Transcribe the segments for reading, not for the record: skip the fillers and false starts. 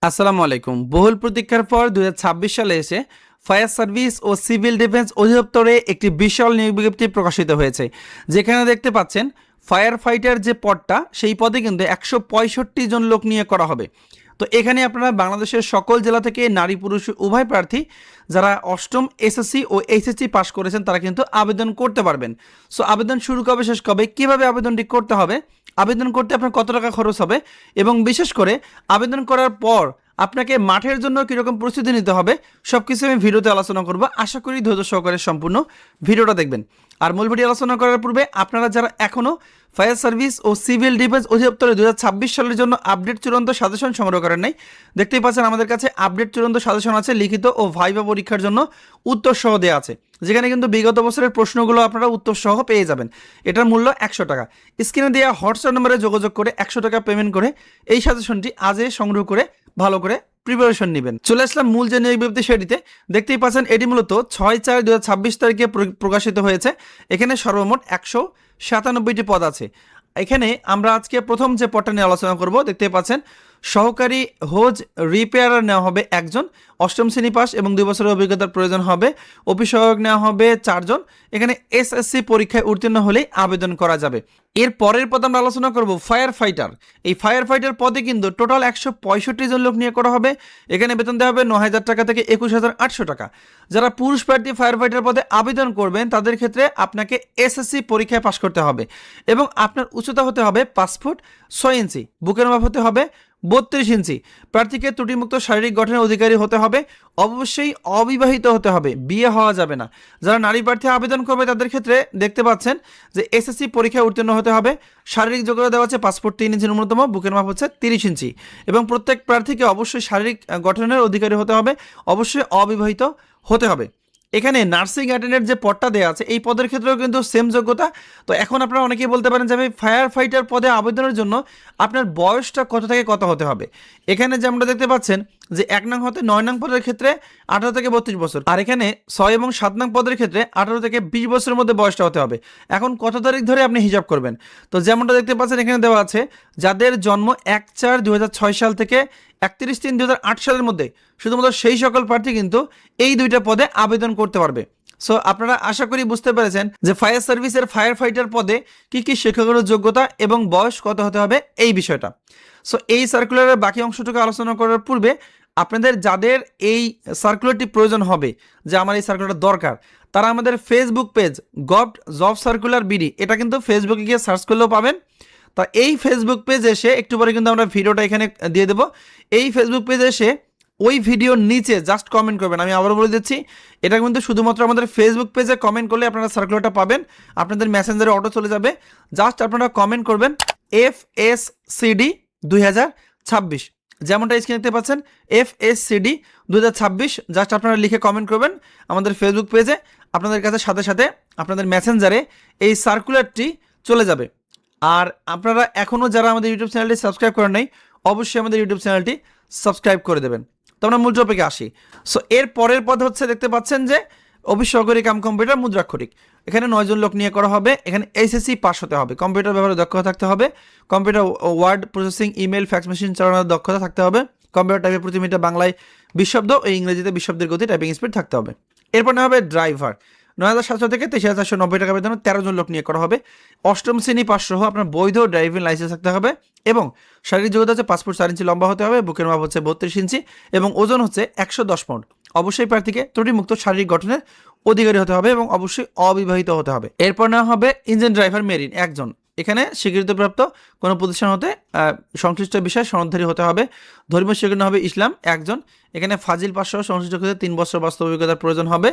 আসসালামু আলাইকুম। বহুল প্রতীক্ষার পর 2026 সালে এসে ফায়ার সার্ভিস ও সিভিল ডিফেন্স অধিদপ্তরে একটি বিশাল নিয়োগ বিজ্ঞপ্তি প্রকাশিত হয়েছে, যেখানে দেখতে পাচ্ছেন ফায়ার ফাইটার যে পদটা সেই পদে কিন্তু 165 জন লোক নিয়োগ করা হবে। তো এখানে আপনারা বাংলাদেশের সকল জেলা থেকে নারী পুরুষ উভয় প্রার্থী যারা অষ্টম এসএসসি ও এইচএসসি পাস করেছেন তারা কিন্তু আবেদন করতে পারবেন। সো আবেদন শুরু কবে শেষ কবে, কীভাবে আবেদনটি করতে হবে, আবেদন করতে আপনার কত টাকা খরচ হবে এবং বিশেষ করে আবেদন করার পর আপনাকে মাঠের জন্য কীরকম প্রস্তুতি নিতে হবে সব কিছু আমি ভিডিওতে আলোচনা করব। আশা করি ধৈর্য সহকারে সম্পূর্ণ ভিডিওটা দেখবেন। আর মূল ভিডিও আলোচনা করার পূর্বে আপনারা যারা এখনও ফায়ার সার্ভিস ও সিভিল ডিফেন্স অধিদপ্তরে 2026 সালের জন্য আপডেট চূড়ান্ত সাজেশন সংগ্রহ করেন নাই, দেখতেই পাচ্ছেন আমাদের কাছে আপডেট চূড়ান্ত সাজেশন আছে, লিখিত ও ভাইভা পরীক্ষার জন্য উত্তর সহ দেওয়া আছে, যেখানে কিন্তু বিগত বছরের প্রশ্নগুলো আপনারা উত্তর সহ পেয়ে যাবেন। এটার মূল্য 100 টাকা। স্ক্রিনে দেওয়া হোয়াটসঅ্যাপ নম্বরে যোগাযোগ করে 100 টাকা পেমেন্ট করে এই সাজেশনটি আজই সংগ্রহ করে ভালো করে প্রিপারেশন নেবেন। চলে আসলাম মূল যে নিয়োগ বিজ্ঞপ্তি সেটিতে। দেখতেই পাচ্ছেন এটি মূলত 6/4/2026 তারিখে প্রকাশিত হয়েছে। এখানে সর্বমোট 197টি পদ আছে। এখানে আমরা আজকে প্রথম যে পদটা নিয়ে আলোচনা করব, দেখতেই পাচ্ছেন সহকারী হোজ রিপেয়ারার নেওয়া হবে একজন, অষ্টম শ্রেণী পাস এবং 2 বছরের অভিজ্ঞতার প্রয়োজন হবে। অফিস সহায়ক নেওয়া হবে 4 জন। এখানে এসএসসি পরীক্ষায় উত্তীর্ণ হলেই আবেদন করা যাবে। এর পরের পদ আমরা আলোচনা করব ফায়ার ফাইটার। এই ফায়ার ফাইটার পদে কিন্তু টোটাল 165 জন লোক নিয়োগ করা হবে। এখানে বেতন দেওয়া হবে 9,000 টাকা থেকে 21,800 টাকা। যারা পুরুষ প্রার্থী ফায়ার ফাইটার পদে আবেদন করবেন তাদের ক্ষেত্রে আপনাকে এসএসসি পরীক্ষায় পাশ করতে হবে এবং আপনার উচ্চতা হতে হবে 5 ফুট 6 ইঞ্চি, বুকের মাপ হতে হবে 32 ইঞ্চি। প্রার্থীকে ত্রুটিমুক্ত শারীরিক গঠনের অধিকারী হতে হবে, অবশ্যই অবিবাহিত হতে হবে, বিয়ে হওয়া যাবে না। যারা নারী প্রার্থী আবেদন করবে তাদের ক্ষেত্রে দেখতে পাচ্ছেন যে এসএসসি পরীক্ষায় উত্তীর্ণ হতে হবে, শারীরিক যোগ্যতা দেওয়া আছে 5 ফুট 3 ইঞ্চি ন্যূনতম, বুকের মাপ হচ্ছে 30 ইঞ্চি এবং প্রত্যেক প্রার্থীকে অবশ্যই শারীরিক গঠনের অধিকারী হতে হবে, অবশ্যই অবিবাহিত হতে হবে। এখানে নার্সিং অ্যাটেন্ডেন্ট যে পদটা দেওয়া আছে এই পদের ক্ষেত্রেও কিন্তু সেম যোগ্যতা। তো এখন আপনারা অনেকেই বলতে পারেন যে ভাই ফায়ার ফাইটার পদে আবেদনের জন্য আপনার বয়সটা কত থেকে কত হতে হবে। এখানে যে আমরা দেখতে পাচ্ছেন যে 1 নং হতে 9 নং পদের ক্ষেত্রে 18 থেকে 32 বছর, আর এখানে 6 এবং 7 নং পদের ক্ষেত্রে 18 থেকে 20 বছরের মধ্যে বয়সটা হতে হবে। এখন কত তারিখ ধরে আপনি হিসাব করবেন, তো যেমনটা দেখতে পাচ্ছেন এখানে দেওয়া আছে যাদের জন্ম 1/4/2006 সাল থেকে 31/3/2008 সালের মধ্যে, শুধুমাত্র সেই সকল প্রার্থী কিন্তু এই দুইটা পদে আবেদন করতে পারবে। সো আপনারা আশা করি বুঝতে পেরেছেন যে ফায়ার সার্ভিসের ফায়ার ফাইটার পদে কি কি শিক্ষাগত যোগ্যতা এবং বয়স কত হতে হবে এই বিষয়টা। সো এই সার্কুলারের বাকি অংশটুকু আলোচনা করার পূর্বে আপনাদের যাদের এই সার্কুলারটি প্রয়োজন হবে যে আমার এই সার্কুলারটা দরকার, তারা আমাদের Facebook page govt job circular BD, এটা কিন্তু ফেসবুকে গিয়ে সার্চ করলেও পাবেন। তা এই ফেসবুক পেজ এসে একটু পরে কিন্তু আমরা ভিডিওটা এখানে দিয়ে দেবো। এই ফেসবুক পেজ এসে ওই ভিডিওর নিচে জাস্ট কমেন্ট করবেন। আমি আবারও বলে দিচ্ছি, এটা কিন্তু শুধুমাত্র আমাদের ফেসবুক পেজে কমেন্ট করলে আপনারা সার্কুলারটা পাবেন, আপনাদের মেসেঞ্জারে অটো চলে যাবে। জাস্ট আপনারা কমেন্ট করবেন FSCD 2026, যেমনটা স্ক্রিনে দেখতে পাচ্ছেন FSCD 2026, জাস্ট আপনারা লিখে কমেন্ট করবেন আমাদের ফেসবুক পেজে। আপনাদের কাছে সাথে সাথে আপনাদের মেসেঞ্জারে এই সার্কুলারটি চলে যাবে। আর আপনারা এখনও যারা আমাদের ইউটিউব চ্যানেলটি সাবস্ক্রাইব করেন নাই, অবশ্যই আমাদের ইউটিউব চ্যানেলটি সাবস্ক্রাইব করে দেবেন। তো আমরা মূল টপিকে আসি। সো এর পরের পদ হচ্ছে দেখতে পাচ্ছেন যে অফিস সহকারী কাম কম্পিউটার মুদ্রাক্ষরিক। এখানে 9 জন লোক নিয়ে করা হবে। এখানে এসএসসি পাস হতে হবে, কম্পিউটার ব্যবহারে দক্ষতা থাকতে হবে, computer word processing, email, fax machine চালানোর দক্ষতা থাকতে হবে, কম্পিউটার টাইপে প্রতি মিনিটে বাংলায় 20 শব্দ ও ইংরেজিতে 20 শব্দের গতি টাইপিং স্পিড থাকতে হবে। এরপর নেওয়া হবে ড্রাইভার, 9,700 থেকে 23,490 টাকা বেতনে 13 জন লোক নিয়ে করা হবে। অষ্টম শ্রেণী পাস সহ আপনার বৈধ ড্রাইভিং লাইসেন্স থাকতে হবে এবং শারীরিক যোগ্যতা হচ্ছে 5 ফুট 4 ইঞ্চি লম্বা হতে হবে, বুকের মাপ হচ্ছে 32 ইঞ্চি এবং ওজন হচ্ছে 110 পাউন্ড। অবশ্যই প্রার্থীকে ত্রুটিমুক্ত শারীরিক গঠনের অধিকারী হতে হবে এবং অবশ্যই অবিবাহিত হতে হবে। এরপর নেওয়া হবে ইঞ্জিন ড্রাইভার মেরিন একজন। এখানে স্বীকৃতিপ্রাপ্ত কোনো প্রতিষ্ঠান হতে সংশ্লিষ্ট বিষয়ে সনদধারী হতে হবে। ধর্মীয় স্বীকৃতি হবে ইসলাম একজন। এখানে ফাজিল পাস সহ সংশ্লিষ্ট ক্ষেত্রে 3 বছর বাস্তব অভিজ্ঞতার প্রয়োজন হবে।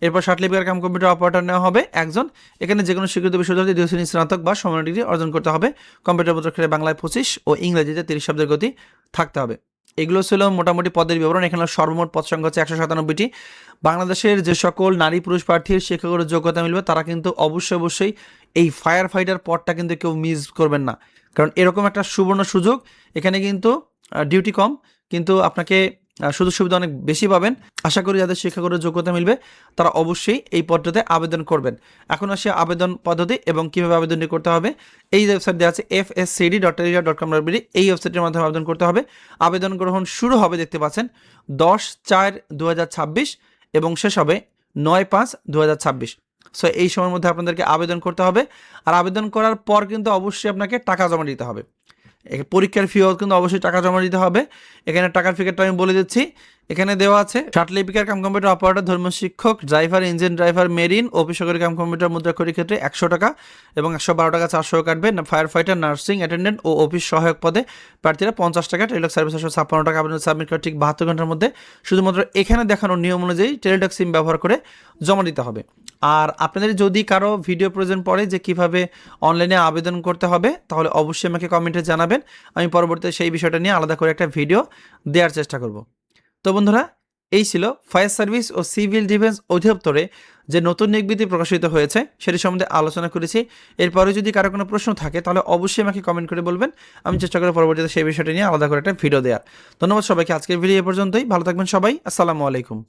এরপর সার্টিফিকেট কাম কম্পিউটার অপারেটর নেওয়া হবে একজন। এখানে যে কোনো স্বীকৃত বিশ্ববিদ্যালয়ে 2 শ্রেণী স্নাতক বা সমান ডিগ্রি অর্জন করতে হবে। কম্পিউটার মুদ্রাক্ষরে বাংলায় 25 ও ইংরেজিতে 30 শব্দের গতি থাকতে হবে। এগুলো ছিল মোটামুটি পদের বিবরণ। এখানে সর্বমোট পদ সংখ্যা হচ্ছে 197টি। বাংলাদেশের যে সকল নারী পুরুষ প্রার্থীর শিক্ষাগত যোগ্যতা মিলবে তারা কিন্তু অবশ্যই এই ফায়ার ফাইটার পদটা কিন্তু কেউ মিস করবেন না, কারণ এরকম একটা সুবর্ণ সুযোগ। এখানে কিন্তু ডিউটি কম, কিন্তু আপনাকে সুযোগ সুবিধা অনেক বেশি পাবেন। আশা করি যাদের শিক্ষাগত যোগ্যতা মিলবে তারা অবশ্যই এই পদটাতে আবেদন করবেন। এখন আসে আবেদন পদ্ধতি এবং কীভাবে আবেদনটি করতে হবে। এই ওয়েবসাইট দেওয়া আছে fscd.teliya.com.bd, এই ওয়েবসাইটের মাধ্যমে আবেদন করতে হবে। আবেদন গ্রহণ শুরু হবে দেখতে পাচ্ছেন 10/4/2026 এবং শেষ হবে 9/5/2026। সো এই সময়ের মধ্যে আপনাদেরকে আবেদন করতে হবে। আর আবেদন করার পর কিন্তু অবশ্যই আপনাকে টাকা জমা দিতে হবে। পরীক্ষার ফিও কিন্তু অবশ্যই টাকা জমা দিতে হবে। এখানে টাকার ফিগারটা আমি বলে দিচ্ছি। এখানে দেওয়া আছে লিপিকার কাম কম্পিউটার অপারেটর, ধর্ম শিক্ষক, driver, engine driver, marine, office সহকারী কাম কম্পিউটার মুদ্রাক্ষরিক ক্ষেত্রে 100 টাকা এবং 112 টাকা 400 কাটবে। ফায়ার ফাইটার, নার্সিং অ্যাটেন্ডেন্ট ও অফিস সহায়ক পদে প্রার্থীরা 50 টাকা, টেলিটক সার্ভিস 156 টাকা। আবেদন সাবমিট করে ঠিক 72 ঘন্টার মধ্যে শুধুমাত্র এখানে দেখানো নিয়ম অনুযায়ী টেলিটক সিম ব্যবহার করে জমা দিতে হবে। আর আপনাদের যদি কারো ভিডিও প্রয়োজন পড়ে যে কিভাবে অনলাইনে আবেদন করতে হবে, তাহলে অবশ্যই আমাকে কমেন্টে জানাবেন। আমি পরবর্তীতে সেই বিষয়টা নিয়ে আলাদা করে একটা ভিডিও দেওয়ার চেষ্টা করব। তো বন্ধুরা, এই ছিল ফায়ার সার্ভিস ও সিভিল ডিফেন্স অধিদপ্তরে যে নতুন নিয়োগ বিজ্ঞপ্তি প্রকাশিত হয়েছে সেটি সম্বন্ধে আলোচনা করেছি। এরপরে যদি কারো কোনো প্রশ্ন থাকে তাহলে অবশ্যই আমাকে কমেন্ট করে বলবেন। আমি চেষ্টা করব পরবর্তীতে সেই বিষয়টা নিয়ে আলাদা করে একটা ভিডিও দেওয়ার। ধন্যবাদ সবাইকে। আজকের ভিডিও এ পর্যন্তই। ভালো থাকবেন সবাই। আসসালামু আলাইকুম।